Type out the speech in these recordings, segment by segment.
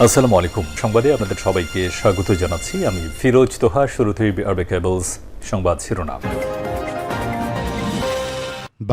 আসসালামু আলাইকুম। সংবাদে আপনাদের সবাইকে স্বাগত জানাচ্ছি। আমি ফিরোজ তোহা। শুরুতেই আরবে কেবলস সংবাদ শিরোনাম।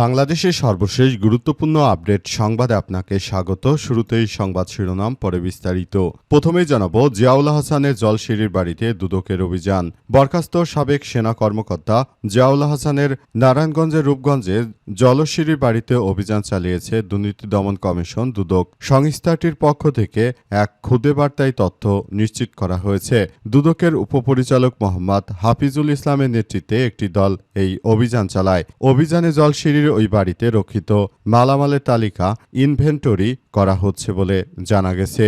বাংলাদেশের সর্বশেষ গুরুত্বপূর্ণ আপডেট সংবাদে আপনাকে স্বাগত। শুরুতেই সংবাদ শিরোনাম, পরে বিস্তারিত। প্রথমেই জানাবো, জিয়াউল হাসানের জলসিঁড়ির বাড়িতে দুদকের অভিযান। বরখাস্ত সাবেক সেনা কর্মকর্তা জিয়াউল হাসানের নারায়ণগঞ্জের রূপগঞ্জে জলসিঁড়ির বাড়িতে অভিযান চালিয়েছে দুর্নীতি দমন কমিশন দুদক। সংস্থাটির পক্ষ থেকে এক খুদে বার্তায় তথ্য নিশ্চিত করা হয়েছে। দুদকের উপপরিচালক মোহাম্মদ হাফিজুল ইসলামের নেতৃত্বে একটি দল এই অভিযান চালায়। অভিযানে জলসিঁড়ির ওই বাড়িতে রক্ষিত মালামালের তালিকা ইনভেন্টরি করা হচ্ছে বলে জানা গেছে।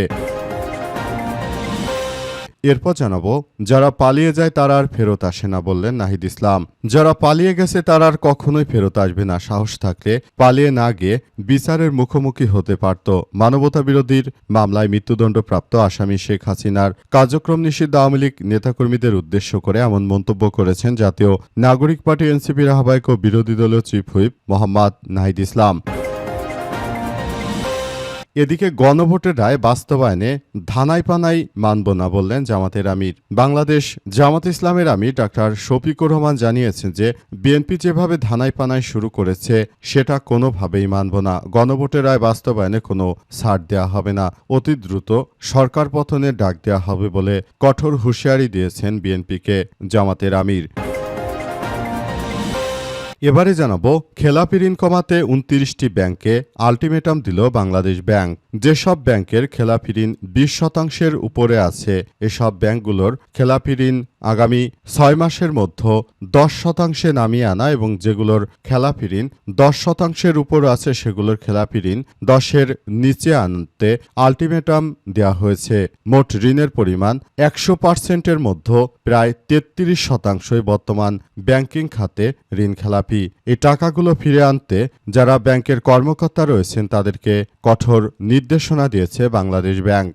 এরপর জানাবো, যারা পালিয়ে যায় তারা আর ফেরত আসে না, বললেন নাহিদ ইসলাম। যারা পালিয়ে গেছে তারা আর কখনোই ফেরত আসবে না। সাহস থাকলে পালিয়ে না গিয়ে বিচারের মুখোমুখি হতে পারত। মানবতা বিরোধীর মামলায় মৃত্যুদণ্ডপ্রাপ্ত আসামি শেখ হাসিনার কার্যক্রম নিষিদ্ধ আওয়ামী লীগ নেতাকর্মীদের উদ্দেশ্য করে এমন মন্তব্য করেছেন জাতীয় নাগরিক পার্টি এনসিপির আহ্বায়ক ও বিরোধী দলীয় চিফ হুইপ মোহাম্মদ নাহিদ ইসলাম। এদিকে গণভোটের রায় বাস্তবায়নে ধানাই পানাই মানব না, বললেন জামাতের আমির। বাংলাদেশ জামাত ইসলামের আমির ডাক্তার শফিকুর রহমান জানিয়েছেন যে বিএনপি যেভাবে ধানাই পানাই শুরু করেছে সেটা কোনোভাবেই মানব না। গণভোটের রায় বাস্তবায়নে কোনো ছাড় দেওয়া হবে না। অতি দ্রুত সরকার পতনের ডাক দেওয়া হবে বলে কঠোর হুঁশিয়ারি দিয়েছেন বিএনপিকে জামাতের আমির। এবারে জানাবো, খেলাপি ঋণ কমাতে ২৯টি ব্যাংকে আলটিমেটাম দিল বাংলাদেশ ব্যাংক। যেসব ব্যাংকের খেলাপি ঋণ ২০% উপরে আছে এসব ব্যাংকগুলোর খেলাপি ঋণ আগামী ৬ মাসের মধ্যে ১০% নামিয়ে আনা এবং যেগুলোর খেলাপি ঋণ ১০%-এর উপর আছে সেগুলোর খেলাপি ঋণ ১০-এর নিচে আনতে আলটিমেটাম দেওয়া হয়েছে। মোট ঋণের পরিমাণ ১০০%-এর মধ্যে প্রায় ৩৩%-ই বর্তমান ব্যাংকিং খাতে ঋণ খেলাপি। এই টাকাগুলো ফিরে আনতে যারা ব্যাংকের কর্মকর্তা রয়েছেন তাদেরকে কঠোর নির্দেশনা দিয়েছে বাংলাদেশ ব্যাংক।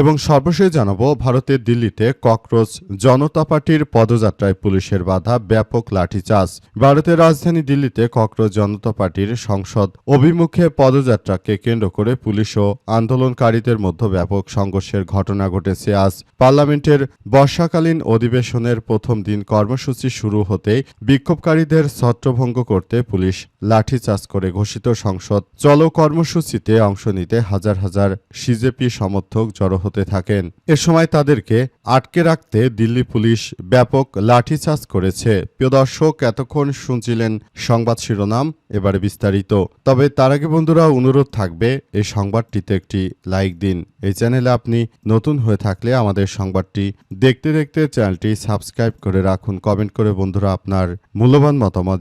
এবং সর্বশেষ জানাবো, ভারতের দিল্লিতে ককরোচ জনতা পার্টির পদযাত্রায় পুলিশের বাধা, ব্যাপক লাঠিচার্জ। ভারতের রাজধানী দিল্লিতে ককরোচ জনতা পার্টির সংসদ অভিমুখে পদযাত্রাকে কেন্দ্র করে পুলিশ ও আন্দোলনকারীদের মধ্যে ব্যাপক সংঘর্ষের ঘটনা ঘটেছে। আজ পার্লামেন্টের বর্ষাকালীন অধিবেশনের প্রথম দিন কর্মসূচি শুরু হতেই বিক্ষোভকারীদের ছত্রভঙ্গ করতে পুলিশ লাঠিচার্জ করে। ঘোষিত সংসদ চলো কর্মসূচিতে অংশ নিতে হাজার হাজার সিজেপি সমর্থক জড়ো হতে থাকেন। এ সময় তাদেরকে আটকে রাখতে দিল্লি পুলিশ ব্যাপক লাঠিচার্জ করেছে। প্রিয় দর্শক, এতক্ষণ শুনছিলেন সংবাদ শিরোনাম, এবারে বিস্তারিত। তবে তার আগে বন্ধুরা অনুরোধ থাকবে, এই সংবাদটিতে একটি লাইক দিন। এই চ্যানেলে আপনি নতুন হয়ে থাকলে আমাদের সংবাদটি দেখতে দেখতে চ্যানেলটি সাবস্ক্রাইব করে রাখুন। কমেন্ট করে বন্ধুরা আপনার মূল্যবান মতামত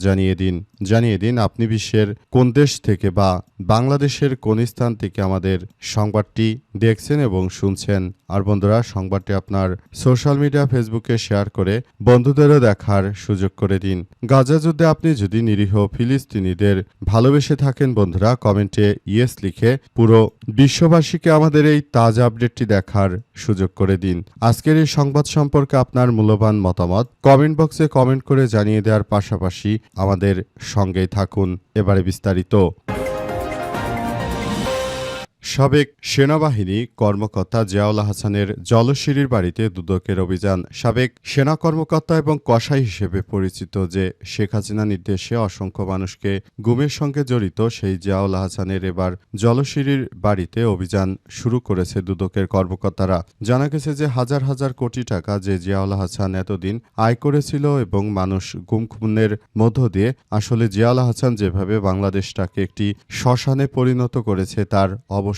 জানিয়ে দিন আপনি বিশ্বের কোন দেশ থেকে বা বাংলাদেশের কোন স্থান থেকে আমাদের সংবাদটি দেখছেন এবং শুনছেন। আর বন্ধুরা, সংবাদটি আপনার সোশ্যাল মিডিয়া ফেসবুকে শেয়ার করে বন্ধুদেরও দেখার সুযোগ করে দিন। গাজা যুদ্ধে আপনি যদি নিরীহ ফিলিস্তিনিদের ভালোবেসে থাকেন বন্ধুরা, কমেন্টে ইয়েস লিখে পুরো বিশ্ববাসীকে আমাদের এই তাজা আপডেটটি দেখার সুযোগ করে দিন। আজকের এই সংবাদ সম্পর্কে আপনার মূল্যবান মতামত কমেন্ট বক্সে কমেন্ট করে জানিয়ে দেওয়ার পাশাপাশি আমাদের সঙ্গেই থাকুন। এবারে বিস্তারিত। সাবেক সেনাবাহিনী কর্মকর্তা জিয়াউল হাসানের জলসিঁড়ির বাড়িতে দুদকের অভিযান। সাবেক সেনা কর্মকর্তা এবং কসাই হিসেবে পরিচিত যে শেখ হাসিনা নির্দেশে অসংখ্য মানুষকে গুমের সঙ্গে জড়িত সেই জিয়াউল হাসানের এবার জলসিঁড়ির বাড়িতে অভিযান শুরু করেছে দুদকের কর্মকর্তারা। জানা গেছে যে হাজার হাজার কোটি টাকা যে জিয়াউল হাসান এতদিন আয় করেছিল এবং মানুষ গুম খুনের মধ্য দিয়ে আসলে জিয়াউল হাসান যেভাবে বাংলাদেশটাকে একটি শ্মশানে পরিণত করেছে তার অবশ্যই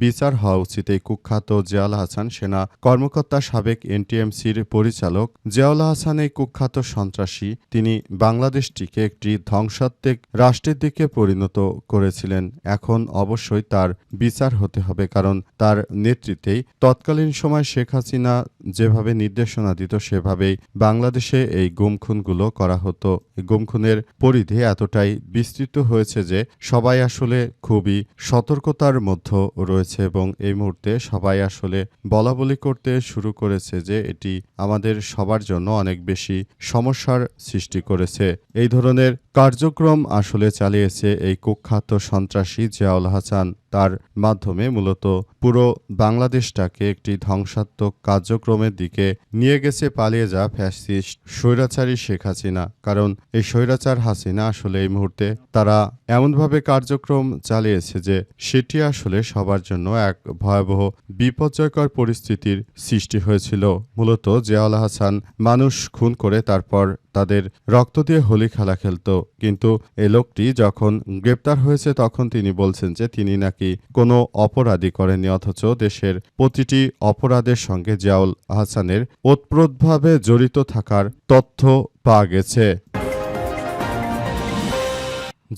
বিচার হওয়া উচিত। এই কুখ্যাত জিয়াউল হাসান সেনা কর্মকর্তা, সাবেক এনটিএমসির পরিচালক জিয়াউল হাসান এই কুখ্যাত সন্ত্রাসী, তিনি বাংলাদেশটিকে একটি ধ্বংসাত্মক রাষ্ট্রের দিকে পরিণত করেছিলেন। এখন অবশ্যই তার বিচার হতে হবে, কারণ তার নেতৃত্বেই তৎকালীন সময় শেখ হাসিনা যেভাবে নির্দেশনা দিত সেভাবেই বাংলাদেশে এই গুমখুনগুলো করা হতো। গুমখুনের পরিধি এতটাই বিস্তৃত হয়েছে যে সবাই আসলে খুবই সতর্কতার মধ্যে রয়েছে এবং এই মুহূর্তে সবাই আসলে বলাবলি করতে শুরু করেছে যে এটি আমাদের সবার জন্য অনেক বেশি সমস্যার সৃষ্টি করেছে। এই ধরনের কার্যক্রম আসলে চালিয়েছে এই কুখ্যাত সন্ত্রাসী জিয়াউল হাসান। তার মাধ্যমে মূলত পুরো বাংলাদেশটাকে একটি ধ্বংসাত্মক কার্যক্রমের দিকে নিয়ে গেছে পালিয়ে যাওয়া ফ্যাসিস্ট স্বৈরাচারী শেখ হাসিনা। কারণ এই স্বৈরাচার হাসিনা আসলে এই মুহূর্তে তারা এমনভাবে কার্যক্রম চালিয়েছে যে সেটি আসলে সবার জন্য এক ভয়াবহ বিপর্যয়কর পরিস্থিতির সৃষ্টি হয়েছিল। মূলত জিয়াউল হাসান মানুষ খুন করে তারপর তাদের রক্ত দিয়ে হোলি খেলা খেলত, কিন্তু এই লোকটি যখন গ্রেপ্তার হয়েছে তখন তিনি বলছেন যে তিনি নাকি কোনো অপরাধী করেননি, অথচ দেশের প্রতিটি অপরাধের সঙ্গে জিয়াউল হাসানের ওতপ্রোতভাবে জড়িত থাকার তথ্য পাওয়া গেছে।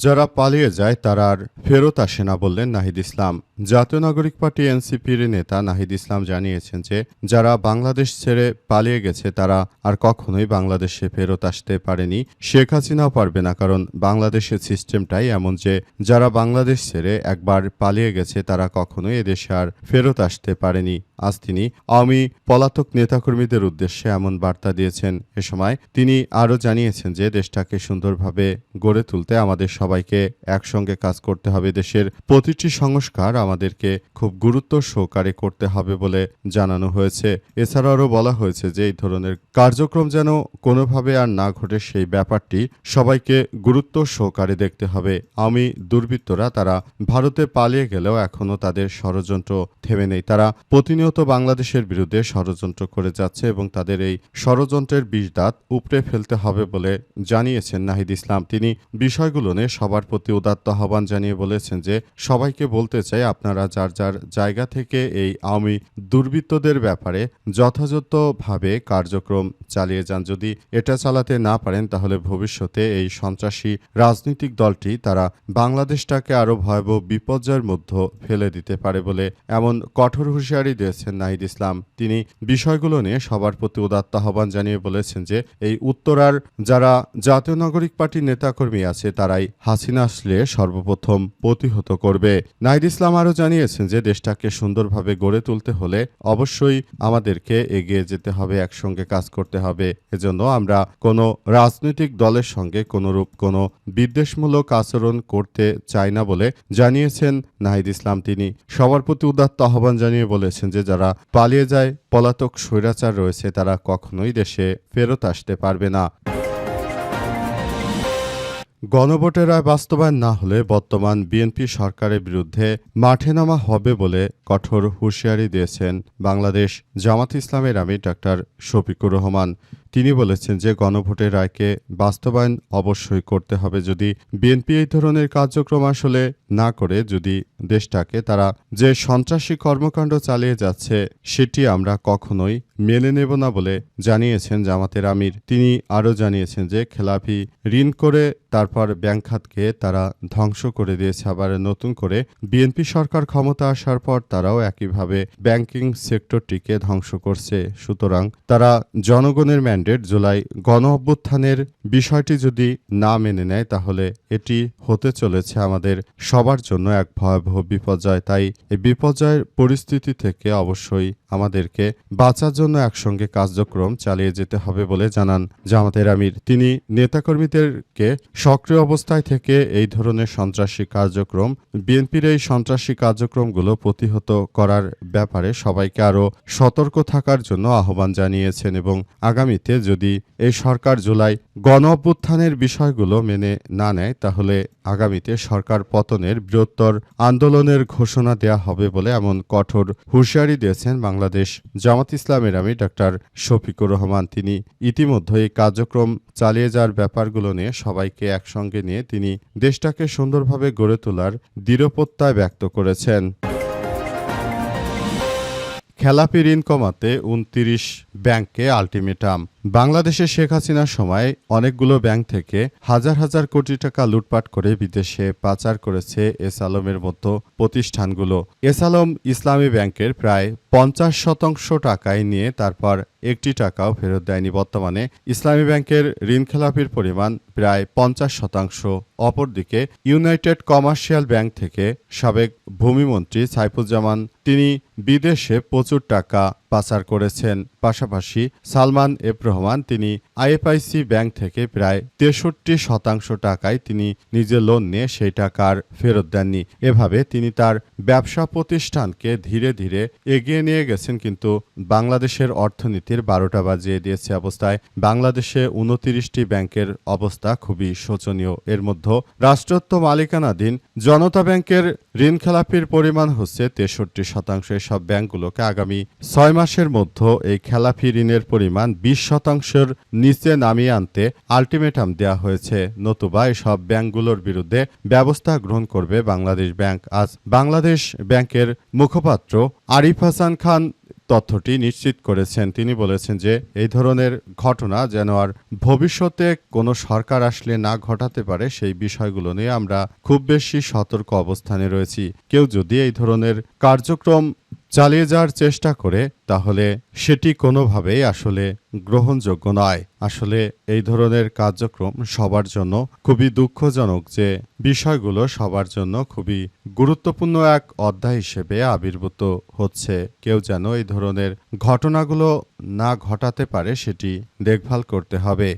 যারা পালিয়ে যায় তারা আর ফেরত আসে না বললেন নাহিদ ইসলাম। জাতীয় নাগরিক পার্টি এনসিপির নেতা নাহিদ ইসলাম জানিয়েছেন যে যারা বাংলাদেশ ছেড়ে পালিয়ে গেছে তারা আর কখনোই বাংলাদেশে ফেরত আসতে পারেনি, শেখ হাসিনাও পারবে না। কারণ বাংলাদেশের সিস্টেমটাই এমন যে যারা বাংলাদেশ ছেড়ে একবার পালিয়ে গেছে তারা কখনোই এদেশে আর ফেরত আসতে পারেনি। আজ তিনি আওয়ামী পলাতক নেতাকর্মীদের উদ্দেশ্যে এমন বার্তা দিয়েছেন। এ সময় তিনি আরও জানিয়েছেন যে দেশটাকে সুন্দরভাবে গড়ে তুলতে আমাদের সবাইকে একসঙ্গে কাজ করতে হবে। দেশের প্রতিটি সংস্কার আমাদেরকে খুব গুরুত্ব সহকারে করতে হবে বলে জানানো হয়েছে। এছাড়াও আরও বলা হয়েছে যে এই ধরনের কার্যক্রম যেন কোনোভাবে আর না ঘটে সেই ব্যাপারটি সবাইকে গুরুত্ব সহকারে দেখতে হবে। আওয়ামী দুর্বৃত্তরা তারা ভারতে পালিয়ে গেলেও এখনও তাদের ষড়যন্ত্র থেমে নেই। তারা প্রতিনিয়ত বাংলাদেশের বিরুদ্ধে ষড়যন্ত্র করে যাচ্ছে এবং তাদের এই ষড়যন্ত্রের বিষদাঁত উপড়ে ফেলতে হবে বলে জানিয়েছেন নাহিদ ইসলাম। তিনি বিষয়গুলো নিয়ে সবার প্রতি উদাত্ত আহ্বান জানিয়ে বলেছেন যে সবাইকে বলতে চাই আপনারা যার যার জায়গা থেকে এই আওয়ামী দুর্বৃত্তদের ব্যাপারে যথাযথভাবে কার্যক্রম চালিয়ে যান। যদি এটা চালাতে না পারেন তাহলে ভবিষ্যতে এই সন্ত্রাসী রাজনৈতিক দলটি তারা বাংলাদেশটাকে আরও ভয়াবহ বিপর্যয়ের মধ্যে ফেলে দিতে পারে বলে এমন কঠোর হুঁশিয়ারি দিয়েছেন নাহিদ ইসলাম। তিনি বিষয়গুলো নিয়ে সবার প্রতি উদাত্ত আহ্বান জানিয়ে বলেছেন যে এই উত্তরার যারা জাতীয় নাগরিক পার্টির নেতাকর্মী আছে তারাই হাসিনা আসলে সর্বপ্রথম প্রতিহত করবে। নাহিদ ইসলাম আরও জানিয়েছেন যে দেশটাকে সুন্দরভাবে গড়ে তুলতে হলে অবশ্যই আমাদেরকে এগিয়ে যেতে হবে, একসঙ্গে কাজ করতে হবে। এজন্য আমরা কোনো রাজনৈতিক দলের সঙ্গে কোনোরূপ কোনো বিদ্বেষমূলক আচরণ করতে চাই না বলে জানিয়েছেন নাহিদ ইসলাম। তিনি সবার প্রতি উদাত্ত আহ্বান জানিয়ে বলেছেন যে যারা পালিয়ে যায় পলাতক স্বৈরাচার রয়েছে তারা কখনোই দেশে ফেরত আসতে পারবে না। গণভোটের রায় বাস্তবায়ন না হলে বর্তমান বিএনপি সরকারের বিরুদ্ধে মাঠে নামা হবে বলে কঠোর হুঁশিয়ারি দিয়েছেন বাংলাদেশ জামাত ইসলামের আমির ডাক্তার শফিকুর রহমান। তিনি বলেছেন যে গণভোটের রায়কে বাস্তবায়ন অবশ্যই করতে হবে। যদি বিএনপি এই ধরনের কার্যক্রম আসলে না করে যদি দেশটাকে তারা যে সন্ত্রাসী কর্মকাণ্ড চালিয়ে যাচ্ছে সেটি আমরা কখনোই মেনে নেব না বলে জানিয়েছেন জামাতের আমির। তিনি আরও জানিয়েছেন যে খেলাপি ঋণ করে তারপর ব্যাংক খাতকে তারা ধ্বংস করে দিয়েছে, আবার নতুন করে বিএনপি সরকার ক্ষমতা আসার পর তারাও একইভাবে ব্যাংকিং সেক্টরটিকে ধ্বংস করছে। সুতরাং তারা জনগণের ম্যান্ডেট জুলাই গণ অভ্যুত্থানের বিষয়টি যদি না মেনে নেয় তাহলে এটি হতে চলেছে আমাদের সবার জন্য এক ভয়াবহ বিপর্যয়। তাই এই বিপর্যয়ের পরিস্থিতি থেকে অবশ্যই আমাদেরকে বাঁচার জন্য একসঙ্গে কার্যক্রম চালিয়ে যেতে হবে বলে জানান জামাতের আমির। তিনি নেতাকর্মীদেরকে সক্রিয় অবস্থায় থেকে এই ধরনের সন্ত্রাসী কার্যক্রম বিএনপির এই সন্ত্রাসী কার্যক্রমগুলো প্রতিহত করার ব্যাপারে সবাইকে আরও সতর্ক থাকার জন্য আহ্বান জানিয়েছেন এবং আগামীতে যদি এই সরকার জুলাই গণ অভ্যুত্থানের বিষয়গুলো মেনে না নেয় তাহলে আগামীতে সরকার পতনের বৃহত্তর আন্দোলনের ঘোষণা দেয়া হবে বলে এমন কঠোর হুঁশিয়ারি দিয়েছেন বাংলাদেশ জামাত ইসলামের আমির ডাক্তার শফিকুর রহমান। তিনি ইতিমধ্যে এই কার্যক্রম চালিয়ে যাওয়ার ব্যাপারগুলো নিয়ে সবাইকে একসঙ্গে নিয়ে তিনি দেশটাকে সুন্দরভাবে গড়ে তোলার দৃঢ় প্রত্যয় ব্যক্ত করেছেন। খেলাপি ঋণ কমাতে ২৯ ব্যাংককে আলটিমেটাম। বাংলাদেশে শেখ হাসিনার সময় অনেকগুলো ব্যাংক থেকে হাজার হাজার কোটি টাকা লুটপাট করে বিদেশে পাচার করেছে এস আলমের মতো প্রতিষ্ঠানগুলো। এস আলম ইসলামী ব্যাংকের প্রায় ৫০% টাকায় নিয়ে তারপর একটি টাকাও ফেরত দেয়নি। বর্তমানে ইসলামী ব্যাংকের ঋণ খেলাপির পরিমাণ প্রায় ৫০%। অপরদিকে ইউনাইটেড কমার্শিয়াল ব্যাংক থেকে সাবেক ভূমিমন্ত্রী সাইফুজ্জামান তিনি বিদেশে প্রচুর টাকা পাচার করেছেন। পাশাপাশি সালমান এফ রহমান তিনি আইএফআইসি ব্যাংক থেকে প্রায় 63% টাকায় তিনি নিজে লোন নিয়ে সেই টাকার ফেরত দেননি। এভাবে তিনি তার ব্যবসা প্রতিষ্ঠানকে ধীরে ধীরে এগিয়ে নিয়ে গেছেন, কিন্তু বাংলাদেশের অর্থনীতির 12টা বাজিয়ে দিয়েছে অবস্থায় বাংলাদেশে 29টি ব্যাংকের অবস্থা খুবই শোচনীয়। এর মধ্যে রাষ্ট্রত্ব মালিকানাধীন জনতা ব্যাংকের ঋণ খেলাপির পরিমাণ হচ্ছে 63%। এসব ব্যাংকগুলোকে আগামী 6 মাসের মধ্যে এই খেলাপি ঋণের পরিমাণ 20%-এর নিচে নামিয়ে আনতে আলটিমেটাম দেওয়া হয়েছে, নতুবা এসব ব্যাংকগুলোর বিরুদ্ধে ব্যবস্থা গ্রহণ করবে বাংলাদেশ ব্যাংক। আজ বাংলাদেশ ব্যাংকের মুখপাত্র আরিফ হাসান খান তথ্যটি নিশ্চিত করেছেন। তিনি বলেছেন যে এই ধরনের ঘটনা যেন আর ভবিষ্যতে কোনো সরকার আসলে না ঘটাতে পারে, সেই বিষয়গুলো নিয়ে আমরা খুব বেশি সতর্ক অবস্থানে রয়েছি। কেউ যদি এই ধরনের কার্যক্রম চালিয়ে যাওয়ার চেষ্টা করে তাহলে সেটি কোনোভাবেই আসলে গ্রহণযোগ্য নয়। আসলে এই ধরনের কার্যক্রম সবার জন্য খুবই দুঃখজনক যে বিষয়গুলো সবার জন্য খুবই গুরুত্বপূর্ণ এক অধ্যায় হিসেবে আবির্ভূত হচ্ছে। কেউ যেন এই ধরনের ঘটনাগুলো না ঘটাতে পারে সেটি দেখভাল করতে হবে।